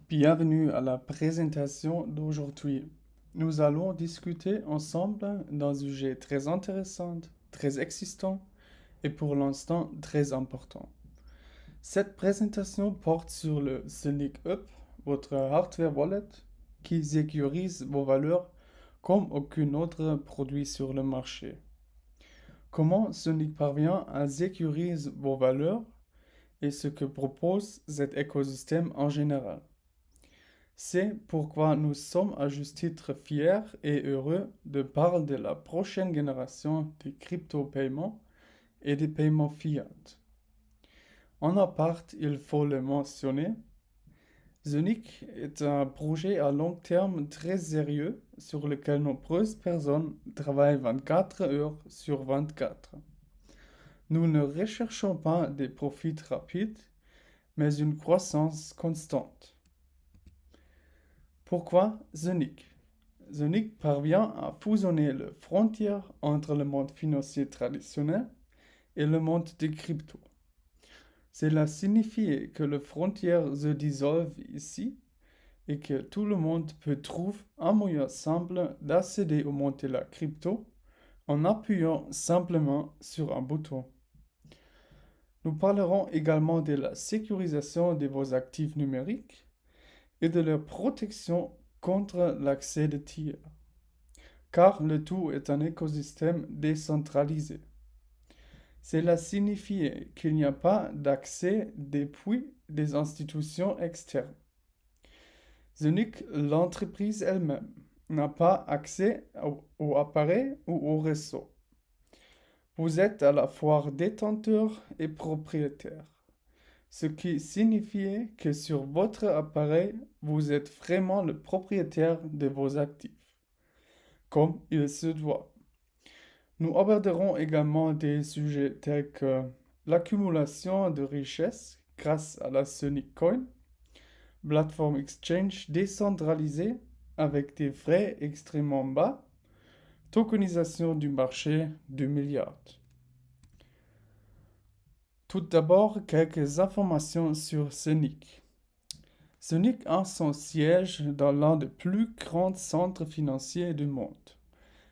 Bienvenue à la présentation d'aujourd'hui. Nous allons discuter ensemble d'un sujet très intéressant, très existant et pour l'instant très important. Cette présentation porte sur le Sonic Up, votre hardware wallet qui sécurise vos valeurs comme aucun autre produit sur le marché. Comment Sonic parvient à sécuriser vos valeurs et ce que propose cet écosystème en général. C'est pourquoi nous sommes à juste titre fiers et heureux de parler de la prochaine génération des crypto-paiements et des paiements fiat. En appart, il faut le mentionner, Zonic est un projet à long terme très sérieux sur lequel nombreuses personnes travaillent 24 heures sur 24. Nous ne recherchons pas des profits rapides, mais une croissance constante. Pourquoi Zonic? Zonic parvient à fusionner les frontières entre le monde financier traditionnel et le monde des cryptos. Cela signifie que les frontières se dissolvent ici et que tout le monde peut trouver un moyen simple d'accéder au monde de la crypto en appuyant simplement sur un bouton. Nous parlerons également de la sécurisation de vos actifs numériques et de leur protection contre l'accès de tiers, car le tout est un écosystème décentralisé. Cela signifie qu'il n'y a pas d'accès depuis des institutions externes. Zonic, l'entreprise elle-même, n'a pas accès au appareil ou au réseau. Vous êtes à la fois détenteur et propriétaire, ce qui signifie que sur votre appareil, vous êtes vraiment le propriétaire de vos actifs, comme il se doit. Nous aborderons également des sujets tels que l'accumulation de richesses grâce à la Sonic Coin, plateforme exchange décentralisée avec des frais extrêmement bas, tokenisation du marché de milliards. Tout d'abord, quelques informations sur Sonic. Sonic a son siège dans l'un des plus grands centres financiers du monde,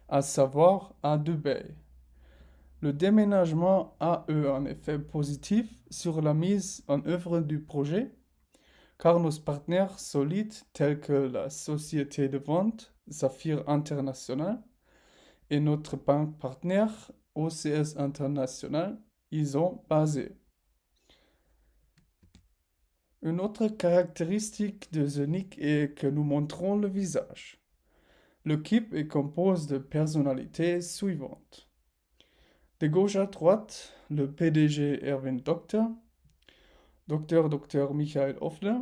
à savoir à Dubaï. Le déménagement a eu un effet positif sur la mise en œuvre du projet, car nos partenaires solides tels que la société de vente Saphir International et notre banque partenaire OCS International y sont basés. Une autre caractéristique de Zonic est que nous montrons le visage. L'équipe est composée de personnalités suivantes. De gauche à droite, le PDG Erwin Docter, Dr. Michael Offler,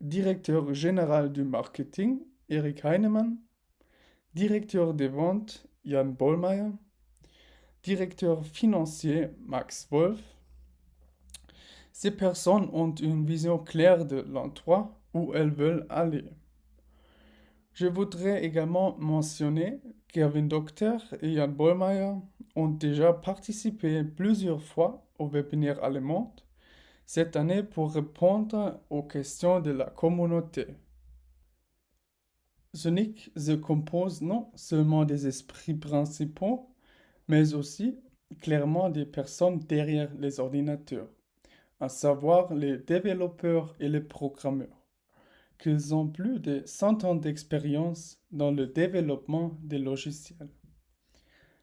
directeur général du marketing Eric Heinemann, directeur des ventes Jan Bollmeier, directeur financier Max Wolf. Ces personnes ont une vision claire de l'endroit où elles veulent aller. Je voudrais également mentionner qu'Erwin Docter et Jan Bollmeier ont déjà participé plusieurs fois au webinaire allemand cette année pour répondre aux questions de la communauté. Sonic se compose non seulement des esprits principaux, mais aussi clairement des personnes derrière les ordinateurs, à savoir les développeurs et les programmeurs, qu'ils ont plus de 100 ans d'expérience dans le développement des logiciels.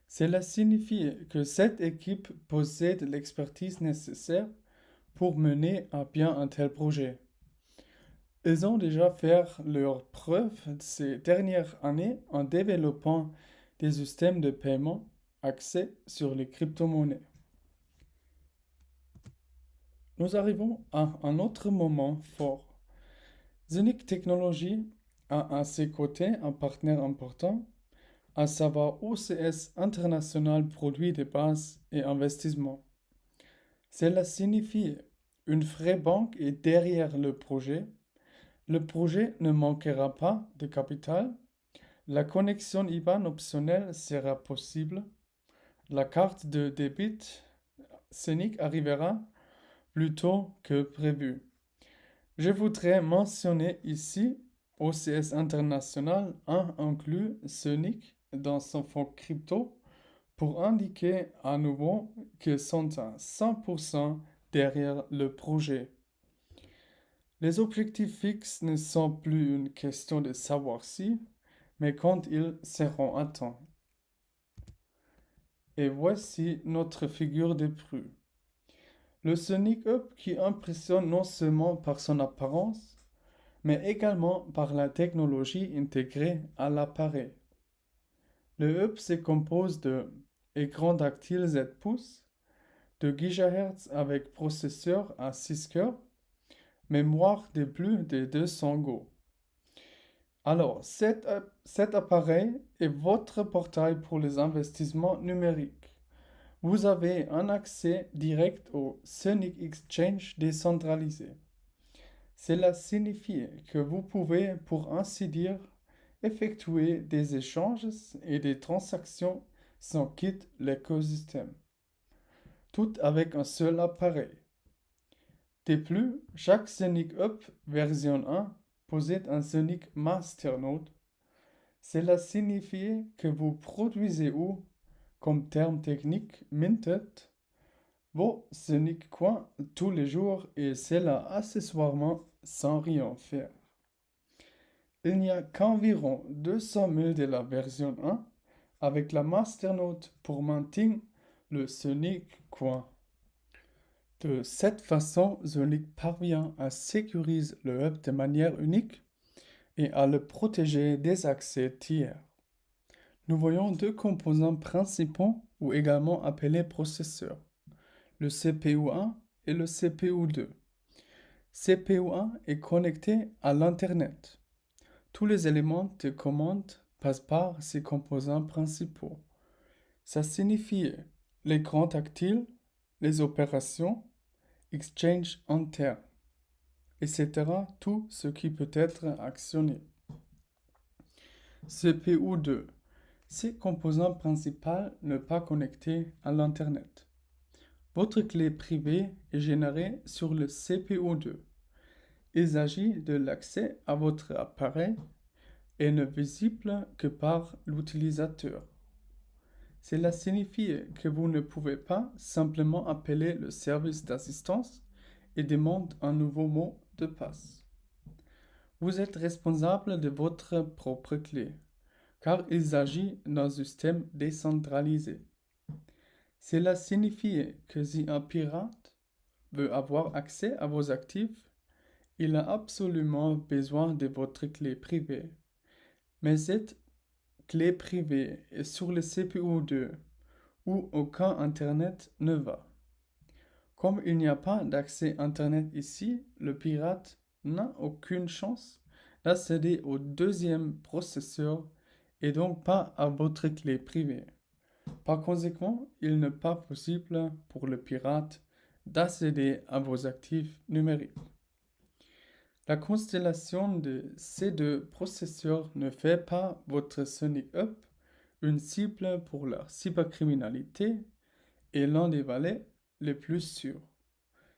Cela signifie que cette équipe possède l'expertise nécessaire pour mener à bien un tel projet. Ils ont déjà fait leurs preuves ces dernières années en développant des systèmes de paiement axés sur les crypto-monnaies. Nous arrivons à un autre moment fort. Zonic Technologies a à ses côtés un partenaire important, à savoir OCS International Produits de base et investissement. Cela signifie une vraie banque est derrière le projet. Le projet ne manquera pas de capital. La connexion IBAN optionnelle sera possible. La carte de débit scénique arrivera plus tôt que prévu. Je voudrais mentionner ici OCS International a inclus Sonic dans son fonds crypto pour indiquer à nouveau qu'ils sont à 100% derrière le projet. Les objectifs fixes ne sont plus une question de savoir si, mais quand ils seront atteints. Et voici notre figure de proue. Le Sonic Up qui impressionne non seulement par son apparence, mais également par la technologie intégrée à l'appareil. Le Up se compose de écran tactile Z pouces, de GHz avec processeur à 6 cœurs, mémoire de plus de 200 Go. Alors, cet appareil est votre portail pour les investissements numériques. Vous avez un accès direct au Sonic Exchange décentralisé. Cela signifie que vous pouvez, pour ainsi dire, effectuer des échanges et des transactions sans quitter l'écosystème, tout avec un seul appareil. De plus, chaque Sonic Up version 1 possède un Sonic Masternode. Cela signifie que vous produisez ou, comme terme technique, minted vos Sonic Coins tous les jours et cela accessoirement sans rien faire. Il n'y a qu'environ 200 000 de la version 1 avec la Masternode pour maintenir le Sonic Coin. De cette façon, Sonic parvient à sécuriser le hub de manière unique et à le protéger des accès tiers. Nous voyons deux composants principaux ou également appelés processeurs, le CPU1 et le CPU2. CPU1 est connecté à l'Internet. Tous les éléments de commande passent par ces composants principaux. Ça signifie l'écran tactile, les opérations, Exchange interne, etc. Tout ce qui peut être actionné. CPU2. Ces composants principaux ne pas connectés à l'Internet. Votre clé privée est générée sur le CPU2. Il s'agit de l'accès à votre appareil et ne visible que par l'utilisateur. Cela signifie que vous ne pouvez pas simplement appeler le service d'assistance et demander un nouveau mot de passe. Vous êtes responsable de votre propre clé, car il s'agit d'un système décentralisé. Cela signifie que si un pirate veut avoir accès à vos actifs, il a absolument besoin de votre clé privée. Mais cette clé privée est sur le CPU2 où aucun Internet ne va. Comme il n'y a pas d'accès Internet ici, le pirate n'a aucune chance d'accéder au deuxième processeur et donc pas à votre clé privée. Par conséquent, il n'est pas possible pour le pirate d'accéder à vos actifs numériques. La constellation de ces deux processeurs ne fait pas votre Sonic Up une cible pour la cybercriminalité et l'un des valets les plus sûrs,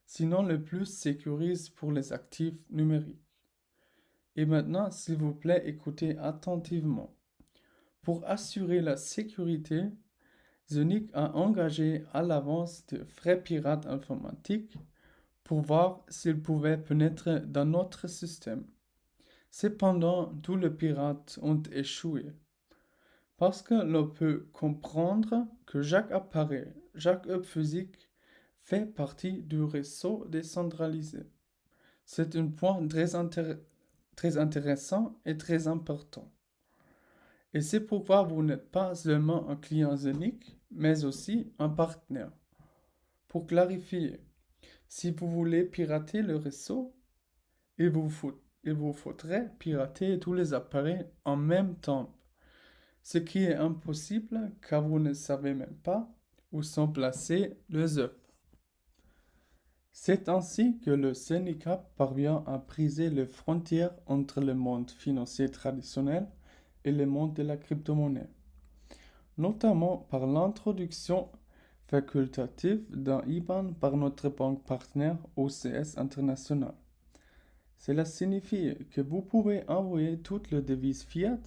sinon le plus sécurisé pour les actifs numériques. Et maintenant, s'il vous plaît, écoutez attentivement. Pour assurer la sécurité, Sonic a engagé à l'avance de vrais pirates informatiques pour voir s'ils pouvaient pénétrer dans notre système. Cependant, tous les pirates ont échoué. Parce que l'on peut comprendre que chaque appareil, chaque hub physique fait partie du réseau décentralisé. C'est un point très intéressant et très important. Et c'est pourquoi vous n'êtes pas seulement un client Sonic, mais aussi un partenaire. Pour clarifier, si vous voulez pirater le réseau, il vous faudrait pirater tous les appareils en même temps, ce qui est impossible car vous ne savez même pas où sont placés les hubs. C'est ainsi que le Sonic parvient à briser les frontières entre le monde financier traditionnel et le monde de la crypto-monnaie, notamment par l'introduction facultative d'un IBAN par notre banque partenaire OCS International. Cela signifie que vous pouvez envoyer toutes les devises fiat,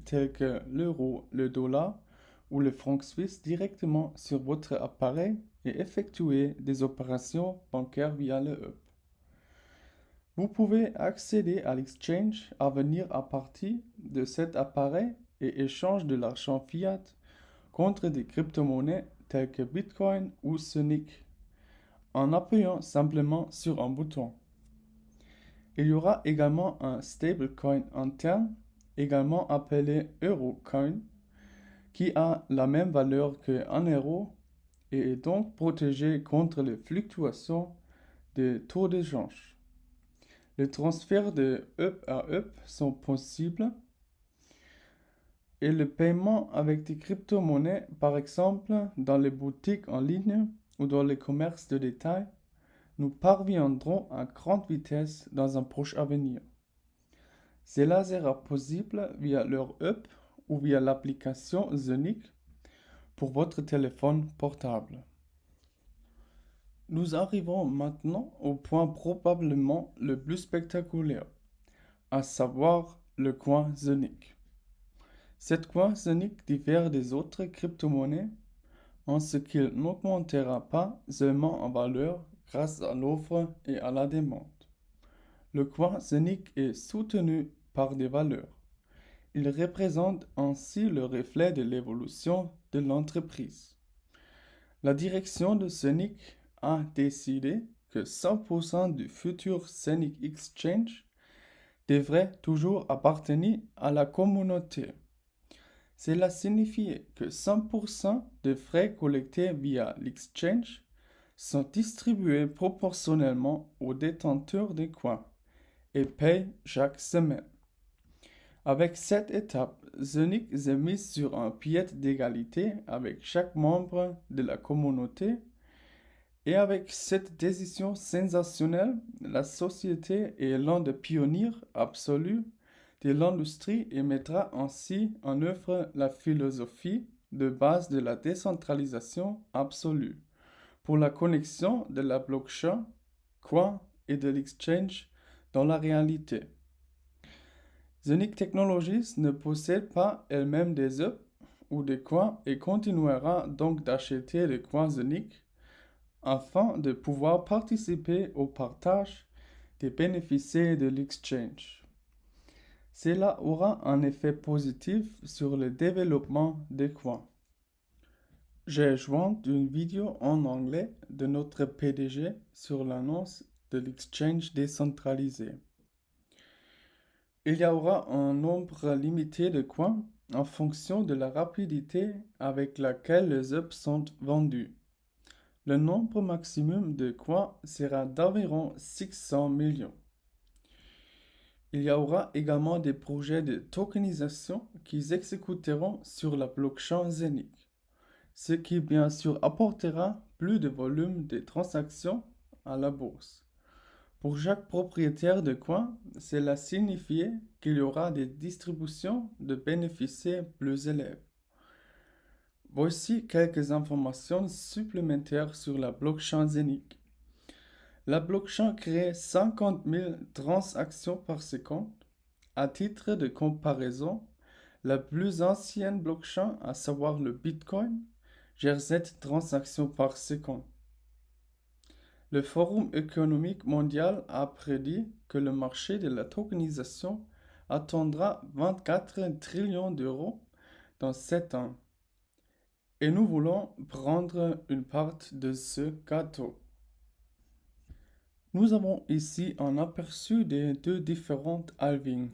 telles que l'euro, le dollar ou le franc suisse, directement sur votre appareil et effectuer des opérations bancaires via le hub. Vous pouvez accéder à l'exchange à venir à partir de cet appareil et échanger de l'argent fiat contre des crypto-monnaies telles que Bitcoin ou Sonic en appuyant simplement sur un bouton. Il y aura également un stablecoin interne, également appelé Eurocoin, qui a la même valeur qu'un euro et est donc protégé contre les fluctuations des taux d'échange. Les transferts de hub à hub sont possibles et le paiement avec des crypto-monnaies, par exemple dans les boutiques en ligne ou dans les commerces de détail, nous parviendrons à grande vitesse dans un proche avenir. Cela sera possible via leur hub ou via l'application Zonic pour votre téléphone portable. Nous arrivons maintenant au point probablement le plus spectaculaire, à savoir le coin Zonic. Cette coin Zonic diffère des autres crypto-monnaies en ce qu'il n'augmentera pas seulement en valeur grâce à l'offre et à la demande. Le coin Zonic est soutenu par des valeurs. Il représente ainsi le reflet de l'évolution de l'entreprise. La direction de Zonic a décidé que 100% du futur Zonic Exchange devrait toujours appartenir à la communauté. Cela signifie que 100% des frais collectés via l'exchange sont distribués proportionnellement aux détenteurs des coins et payent chaque semaine. Avec cette étape, Zonic est mis sur un pied d'égalité avec chaque membre de la communauté et avec cette décision sensationnelle, la société est l'un des pionniers absolus de l'industrie et mettra ainsi en œuvre la philosophie de base de la décentralisation absolue pour la connexion de la blockchain, coin et de l'exchange dans la réalité. Zonic Technologies ne possède pas elle-même des hubs ou des coins et continuera donc d'acheter des coins Zonic afin de pouvoir participer au partage des bénéfices de l'exchange. Cela aura un effet positif sur le développement des coins. J'ai joint une vidéo en anglais de notre PDG sur l'annonce de l'exchange décentralisé. Il y aura un nombre limité de coins en fonction de la rapidité avec laquelle les hubs sont vendus. Le nombre maximum de coins sera d'environ 600 millions. Il y aura également des projets de tokenisation qui s'exécuteront sur la blockchain Zonic, ce qui bien sûr apportera plus de volume de transactions à la bourse. Pour chaque propriétaire de coin, cela signifie qu'il y aura des distributions de bénéfices plus élevées. Voici quelques informations supplémentaires sur la blockchain Zonic. La blockchain crée 50 000 transactions par seconde. À titre de comparaison, la plus ancienne blockchain, à savoir le Bitcoin, gère 7 transactions par seconde. Le Forum économique mondial a prédit que le marché de la tokenisation atteindra 24 trillions d'euros dans 7 ans. Et nous voulons prendre une part de ce gâteau. Nous avons ici un aperçu des deux différentes halvings.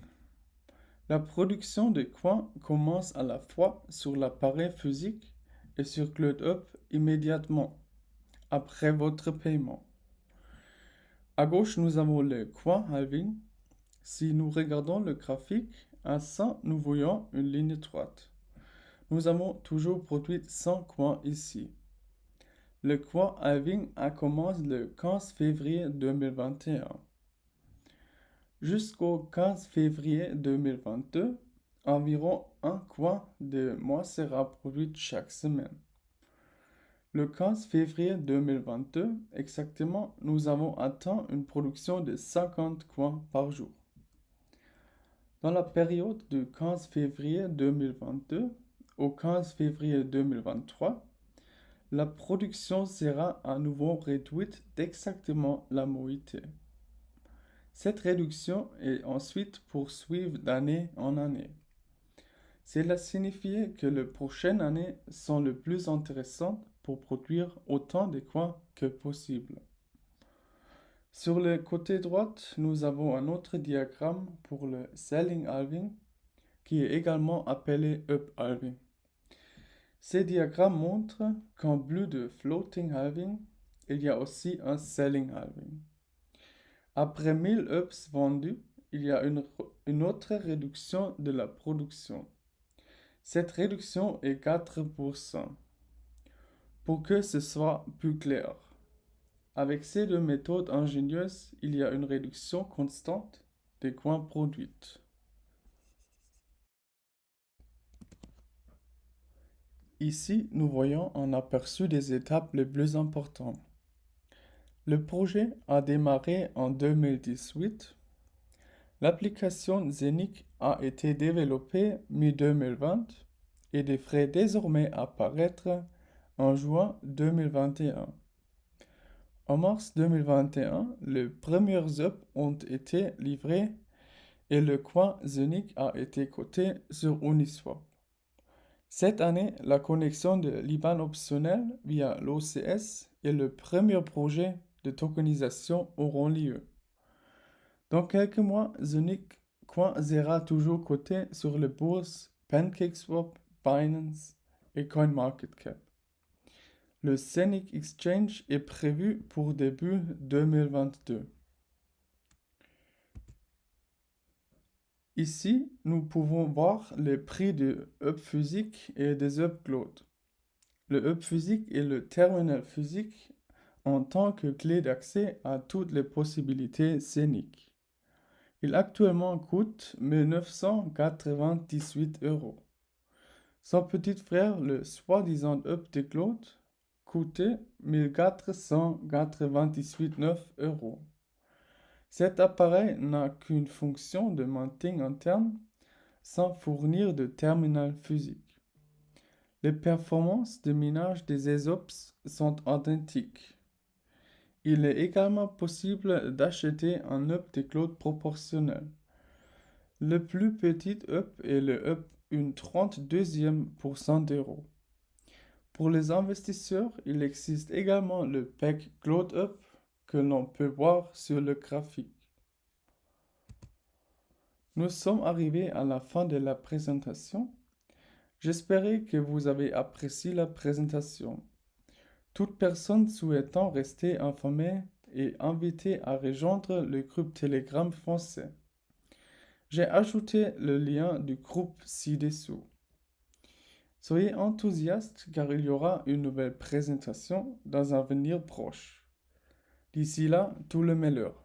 La production de coins commence à la fois sur l'appareil physique et sur CloudHub immédiatement après votre paiement. À gauche, nous avons le coin halving. Si nous regardons le graphique, à 100, nous voyons une ligne droite. Nous avons toujours produit 100 coins ici. Le coin halving a commencé le 15 février 2021. Jusqu'au 15 février 2022, environ un coin de mois sera produit chaque semaine. Le 15 février 2022, exactement, nous avons atteint une production de 50 coins par jour. Dans la période du 15 février 2022 au 15 février 2023, la production sera à nouveau réduite d'exactement la moitié. Cette réduction est ensuite poursuivie d'année en année. Cela signifie que les prochaines années sont les plus intéressantes pour produire autant de coins que possible. Sur le côté droit, nous avons un autre diagramme pour le selling halving, qui est également appelé up halving. Ce diagramme montre qu'en plus de floating halving, il y a aussi un selling halving. Après 1000 ups vendus, il y a une autre réduction de la production. Cette réduction est 4%. Pour que ce soit plus clair, avec ces deux méthodes ingénieuses, il y a une réduction constante des coins produits. Ici, nous voyons un aperçu des étapes les plus importantes. Le projet a démarré en 2018. L'application Zenic a été développée mi-2020 et devrait désormais apparaître en juin 2021. En mars 2021, les premières apps ont été livrées et le coin Zenic a été coté sur Uniswap. Cette année, la connexion de l'IBAN optionnel via l'OCS et le premier projet de tokenisation auront lieu. Dans quelques mois, Zenic Coin sera toujours coté sur les bourses PancakeSwap, Binance et CoinMarketCap. Le Zenic Exchange est prévu pour début 2022. Ici, nous pouvons voir les prix des hubs physiques et des hubs cloud. Le hub physique est le terminal physique en tant que clé d'accès à toutes les possibilités Zenic. Il actuellement coûte 1998 €. Son petit frère, le soi-disant hub de cloud, coûtait 1498,9 €. Cet appareil n'a qu'une fonction de maintien interne sans fournir de terminal physique. Les performances de minage des ESOPs sont identiques. Il est également possible d'acheter un hub de cloud proportionnel. Le plus petit hub est le hub une 32e% d'euros. Pour les investisseurs, il existe également le pack Cloud Hub que l'on peut voir sur le graphique. Nous sommes arrivés à la fin de la présentation. J'espère que vous avez apprécié la présentation. Toute personne souhaitant rester informée est invitée à rejoindre le groupe Telegram français. J'ai ajouté le lien du groupe ci-dessous. Soyez enthousiastes car il y aura une nouvelle présentation dans un avenir proche. D'ici là, tout le meilleur.